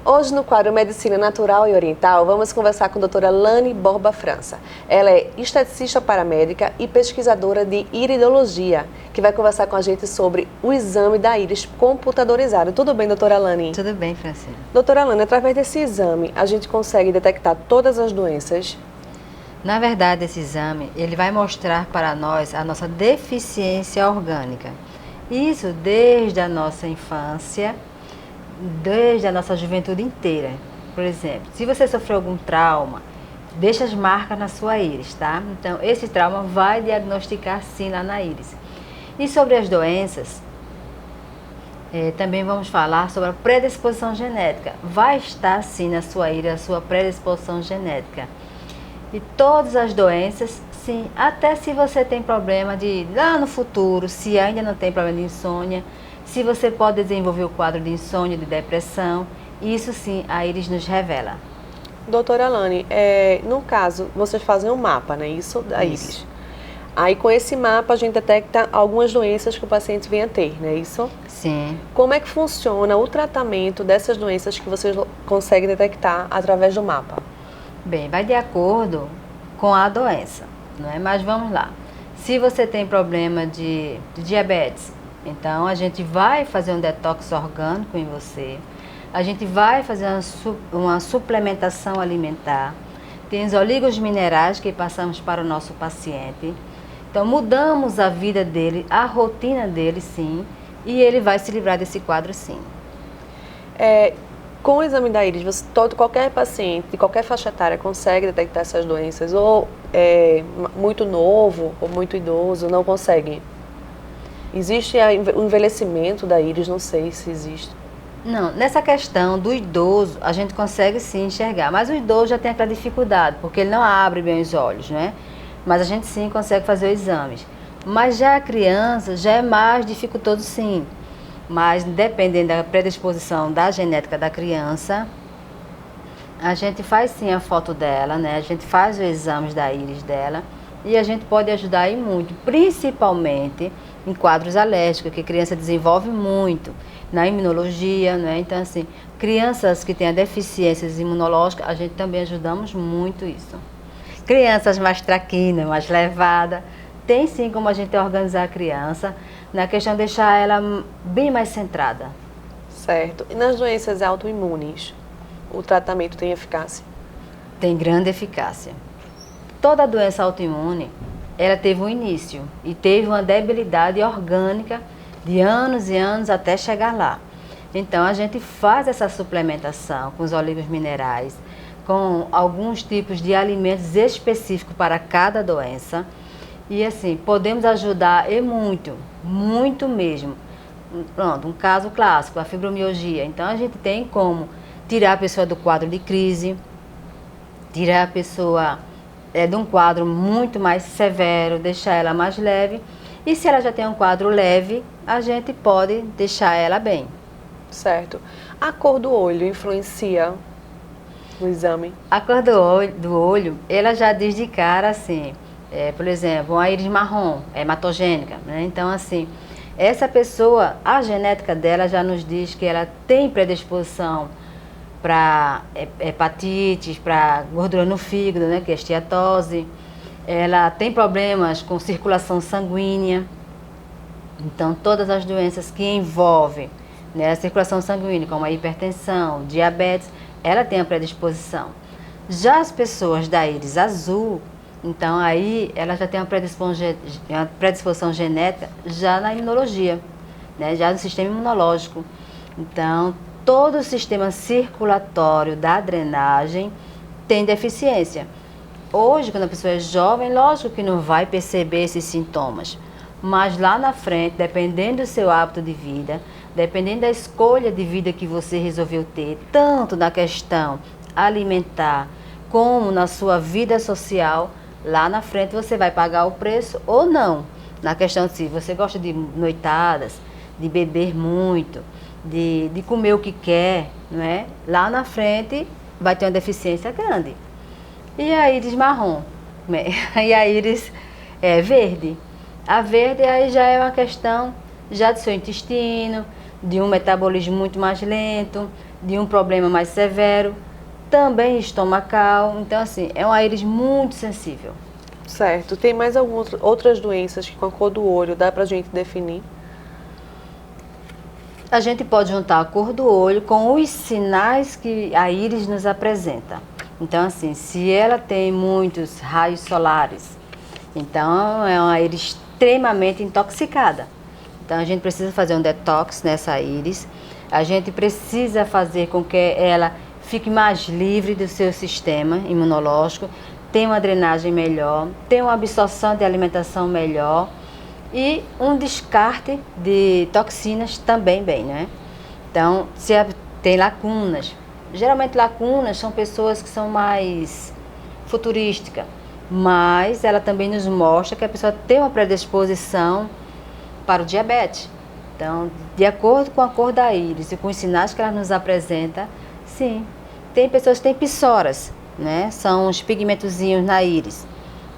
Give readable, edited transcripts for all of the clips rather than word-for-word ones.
Hoje, no quadro Medicina Natural e Oriental, vamos conversar com a doutora Lani Borba França. Ela é esteticista paramédica e pesquisadora de iridologia, que vai conversar com a gente sobre o exame da íris computadorizado. Tudo bem, doutora Lani? Tudo bem, Francine. Doutora Lani, através desse exame, a gente consegue detectar todas as doenças? Na verdade, esse exame, ele vai mostrar para nós a nossa deficiência orgânica. Isso desde a nossa infância, desde a nossa juventude inteira. Por exemplo, se você sofreu algum trauma, deixa as marcas na sua íris, tá? Então, esse trauma vai diagnosticar sim lá na íris. E sobre as doenças, também vamos falar sobre a predisposição genética. Vai estar sim na sua íris a sua predisposição genética. E todas as doenças, sim, até se você tem problema de, lá no futuro, se ainda não tem problema de insônia, se você pode desenvolver o quadro de insônia, de depressão, isso sim a íris nos revela. Doutora Lani, no caso, vocês fazem um mapa, né? Isso da íris. Aí com esse mapa a gente detecta algumas doenças que o paciente vem a ter, não é isso? Sim. Como é que funciona o tratamento dessas doenças que vocês conseguem detectar através do mapa? Bem, vai de acordo com a doença, não é? Mas vamos lá. Se você tem problema de diabetes, então a gente vai fazer um detox orgânico em você, a gente vai fazer uma suplementação alimentar, tem os óleos minerais que passamos para o nosso paciente, então mudamos a vida dele, a rotina dele sim, e ele vai se livrar desse quadro sim. Com o exame da íris, qualquer paciente de qualquer faixa etária consegue detectar essas doenças, ou muito novo ou muito idoso não consegue? Existe o envelhecimento da íris? Não sei se existe. Não, nessa questão do idoso, a gente consegue sim enxergar, mas o idoso já tem aquela dificuldade, porque ele não abre bem os olhos, né? Mas a gente sim consegue fazer os exames. Mas já a criança já é mais dificultoso sim, mas dependendo da predisposição da genética da criança, a gente faz sim a foto dela, né? A gente faz os exames da íris dela e a gente pode ajudar aí muito, principalmente em quadros alérgicos, que a criança desenvolve muito na imunologia, né? Então, assim, crianças que têm deficiências imunológicas, a gente também ajudamos muito isso. Crianças mais traquinas, mais levadas, tem sim como a gente organizar a criança, na questão de deixar ela bem mais centrada. Certo. E nas doenças autoimunes, o tratamento tem eficácia? Tem grande eficácia. Toda doença autoimune, ela teve um início e teve uma debilidade orgânica de anos e anos até chegar lá. Então, a gente faz essa suplementação com os óleos minerais, com alguns tipos de alimentos específicos para cada doença. E assim, podemos ajudar e muito, muito mesmo. Pronto, um caso clássico, a fibromialgia. Então, a gente tem como tirar a pessoa do quadro de crise, tirar a pessoa de um quadro muito mais severo, deixar ela mais leve. E se ela já tem um quadro leve, a gente pode deixar ela bem. Certo. A cor do olho influencia no exame? A cor do olho, ela já diz de cara assim, por exemplo, uma íris marrom, hematogênica, né? Então assim, essa pessoa, a genética dela já nos diz que ela tem predisposição para hepatites, para gordura no fígado, né, que é esteatose. Ela tem problemas com circulação sanguínea. Então, todas as doenças que envolvem, né, a circulação sanguínea, como a hipertensão, diabetes, ela tem a predisposição. Já as pessoas da íris azul, então aí ela já tem uma predisposição genética já na imunologia, né, já no sistema imunológico. Então, todo o sistema circulatório da drenagem tem deficiência. Hoje, quando a pessoa é jovem, lógico que não vai perceber esses sintomas. Mas lá na frente, dependendo do seu hábito de vida, dependendo da escolha de vida que você resolveu ter, tanto na questão alimentar, como na sua vida social, lá na frente você vai pagar o preço ou não. Na questão de se você gosta de noitadas, de beber muito, de comer o que quer, não é? Lá na frente vai ter uma deficiência grande. E a íris marrom, e a íris verde. A verde aí já é uma questão já do seu intestino, de um metabolismo muito mais lento, de um problema mais severo, também estomacal. Então, assim, é uma íris muito sensível. Certo. Tem mais algumas outras doenças que com a cor do olho dá pra gente definir? A gente pode juntar a cor do olho com os sinais que a íris nos apresenta. Então, assim, se ela tem muitos raios solares, então é uma íris extremamente intoxicada. Então, a gente precisa fazer um detox nessa íris. A gente precisa fazer com que ela fique mais livre do seu sistema imunológico, tenha uma drenagem melhor, tenha uma absorção de alimentação melhor e um descarte de toxinas também bem, né? Então, se tem lacunas, geralmente lacunas são pessoas que são mais futurísticas, mas ela também nos mostra que a pessoa tem uma predisposição para o diabetes. Então, de acordo com a cor da íris e com os sinais que ela nos apresenta, sim. Tem pessoas que têm pissoras, né? São uns pigmentozinhos na íris,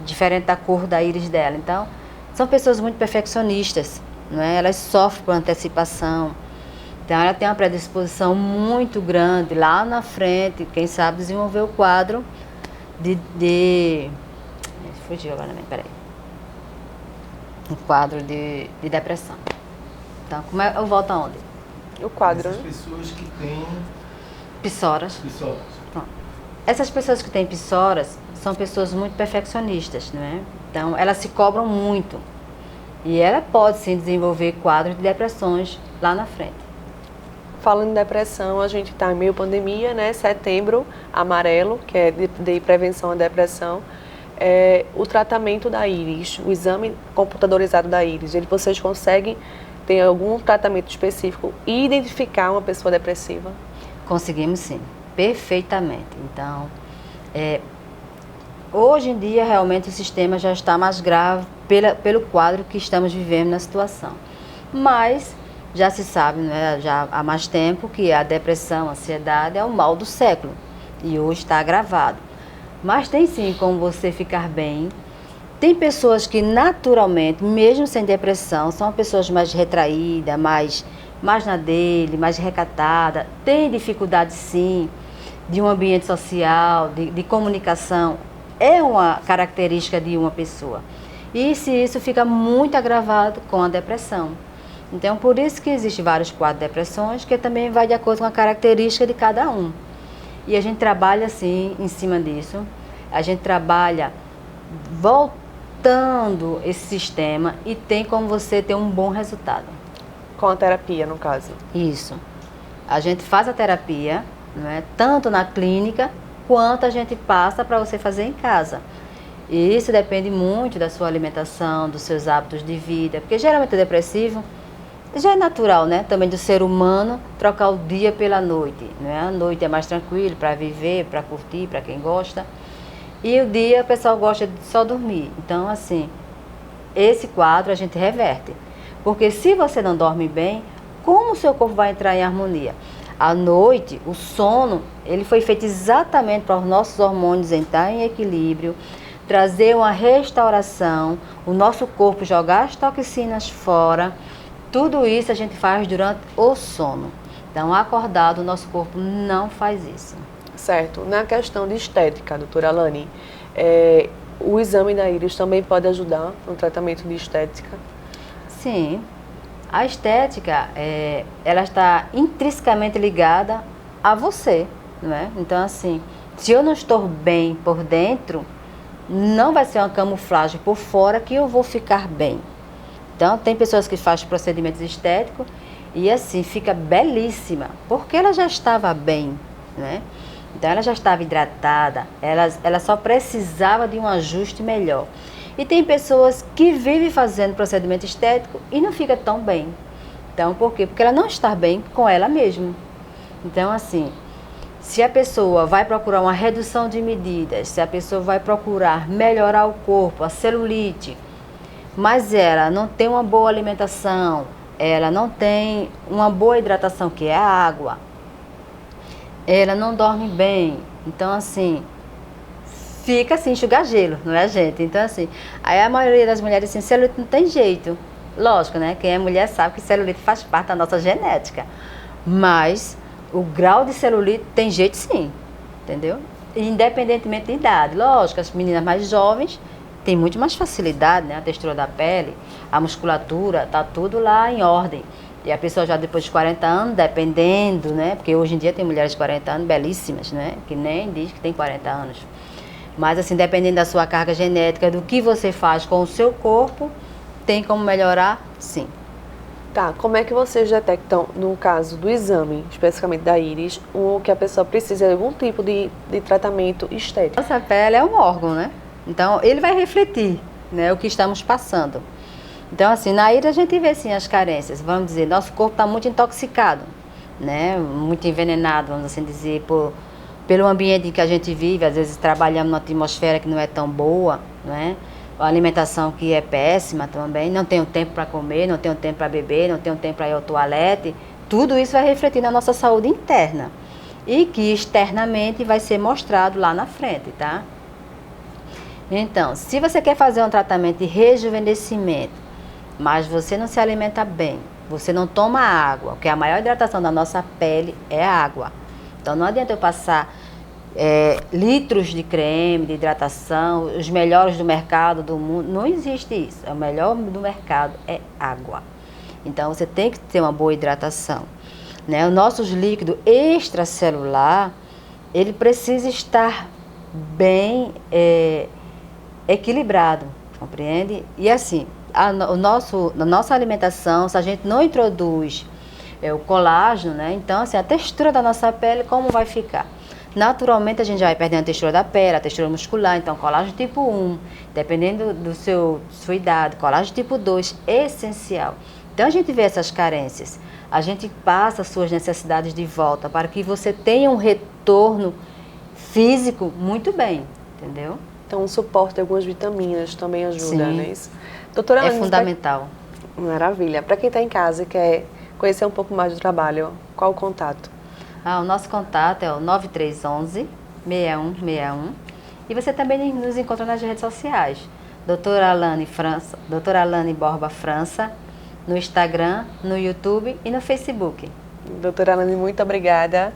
diferente da cor da íris dela. Então, são pessoas muito perfeccionistas, né? Elas sofrem por antecipação. Então, ela tem uma predisposição muito grande lá na frente, quem sabe desenvolver o quadro fugiu agora, né? Peraí. Um quadro de depressão. Então, eu volto aonde? O quadro, essas né? pessoas que têm Pissoras. pissoras. Pronto. Essas pessoas que têm pissoras são pessoas muito perfeccionistas, não é? Então, elas se cobram muito. E ela pode, sim, desenvolver quadros de depressões lá na frente. Falando em depressão, a gente está em meio pandemia, né? Setembro amarelo, que é de prevenção à depressão. O tratamento da íris, o exame computadorizado da íris, vocês conseguem ter algum tratamento específico e identificar uma pessoa depressiva? Conseguimos sim, perfeitamente. Então, hoje em dia realmente o sistema já está mais grave pelo quadro que estamos vivendo na situação. Mas já se sabe, né, já há mais tempo, que a depressão, a ansiedade é o mal do século e hoje está agravado. Mas tem sim como você ficar bem. Tem pessoas que naturalmente, mesmo sem depressão, são pessoas mais retraídas, mais na dele, mais recatada, tem dificuldade sim de um ambiente social, de comunicação, é uma característica de uma pessoa. E se isso fica muito agravado com a depressão. Então, por isso que existem vários quadros de depressões, que também vai de acordo com a característica de cada um. E a gente trabalha assim, em cima disso, a gente trabalha voltando esse sistema e tem como você ter um bom resultado. Com a terapia, no caso. Isso. A gente faz a terapia, não é? Tanto na clínica, quanto a gente passa para você fazer em casa. E isso depende muito da sua alimentação, dos seus hábitos de vida, porque geralmente o depressivo já é natural, né? Também do ser humano trocar o dia pela noite, né? A noite é mais tranquilo para viver, para curtir, para quem gosta. E o dia o pessoal gosta de só dormir. Então, assim, esse quadro a gente reverte. Porque se você não dorme bem, como o seu corpo vai entrar em harmonia? À noite, o sono, ele foi feito exatamente para os nossos hormônios entrar em equilíbrio, trazer uma restauração, o nosso corpo jogar as toxinas fora. Tudo isso a gente faz durante o sono. Então, acordado, o nosso corpo não faz isso. Certo. Na questão de estética, doutora Alane, o exame da íris também pode ajudar no tratamento de estética? Sim. A estética, ela está intrinsecamente ligada a você, não é? Então, assim, se eu não estou bem por dentro, não vai ser uma camuflagem por fora que eu vou ficar bem. Então, tem pessoas que fazem procedimentos estéticos e, assim, fica belíssima, porque ela já estava bem, né? Então, ela já estava hidratada, ela só precisava de um ajuste melhor. E tem pessoas que vivem fazendo procedimento estético e não fica tão bem. Então, por quê? Porque ela não está bem com ela mesma. Então, assim, se a pessoa vai procurar uma redução de medidas, se a pessoa vai procurar melhorar o corpo, a celulite, mas ela não tem uma boa alimentação, ela não tem uma boa hidratação, que é a água, ela não dorme bem, então, assim, fica assim, enxugar gelo, não é, gente? Então, assim, aí a maioria das mulheres, assim, celulite não tem jeito. Lógico, né? Quem é mulher sabe que celulite faz parte da nossa genética. Mas o grau de celulite tem jeito sim, entendeu? Independentemente de idade. Lógico, as meninas mais jovens têm muito mais facilidade, né? A textura da pele, a musculatura, tá tudo lá em ordem. E a pessoa já depois de 40 anos, dependendo, né? Porque hoje em dia tem mulheres de 40 anos belíssimas, né? Que nem diz que tem 40 anos. Mas assim, dependendo da sua carga genética, do que você faz com o seu corpo, tem como melhorar? Sim. Tá, como é que vocês detectam, no caso do exame, especificamente da íris, o que a pessoa precisa de algum tipo de tratamento estético? Nossa pele é um órgão, né? Então, ele vai refletir, né, o que estamos passando. Então, assim, na íris a gente vê, sim, as carências. Vamos dizer, nosso corpo está muito intoxicado, né? Muito envenenado, vamos assim dizer, pelo ambiente em que a gente vive. Às vezes trabalhamos numa atmosfera que não é tão boa, né? A alimentação que é péssima também, não tenho tempo para comer, não tenho tempo para beber, não tenho tempo para ir ao toalete. Tudo isso vai refletir na nossa saúde interna e que externamente vai ser mostrado lá na frente, tá? Então, se você quer fazer um tratamento de rejuvenescimento, mas você não se alimenta bem, você não toma água, porque a maior hidratação da nossa pele é a água. Então não adianta eu passar litros de creme, de hidratação, os melhores do mercado, do mundo, não existe isso. O melhor do mercado é água. Então você tem que ter uma boa hidratação, né? Os nossos líquidos extracelular, ele precisa estar bem equilibrado, compreende? E assim, a nossa alimentação, se a gente não introduz o colágeno, né? Então assim, a textura da nossa pele, como vai ficar? Naturalmente a gente já vai perdendo a textura da pele, a textura muscular, então colágeno tipo 1, dependendo sua idade, colágeno tipo 2, essencial. Então a gente vê essas carências, a gente passa as suas necessidades de volta para que você tenha um retorno físico muito bem, entendeu? Então o suporte de algumas vitaminas também ajuda, Sim. né? Isso. Doutora Lani, fundamental. Maravilha. Para quem está em casa e quer conhecer um pouco mais do trabalho, qual o contato? O nosso contato é o 9311-6161 e você também nos encontra nas redes sociais. Doutora Lani Borba França, no Instagram, no YouTube e no Facebook. Doutora Lani, muito obrigada.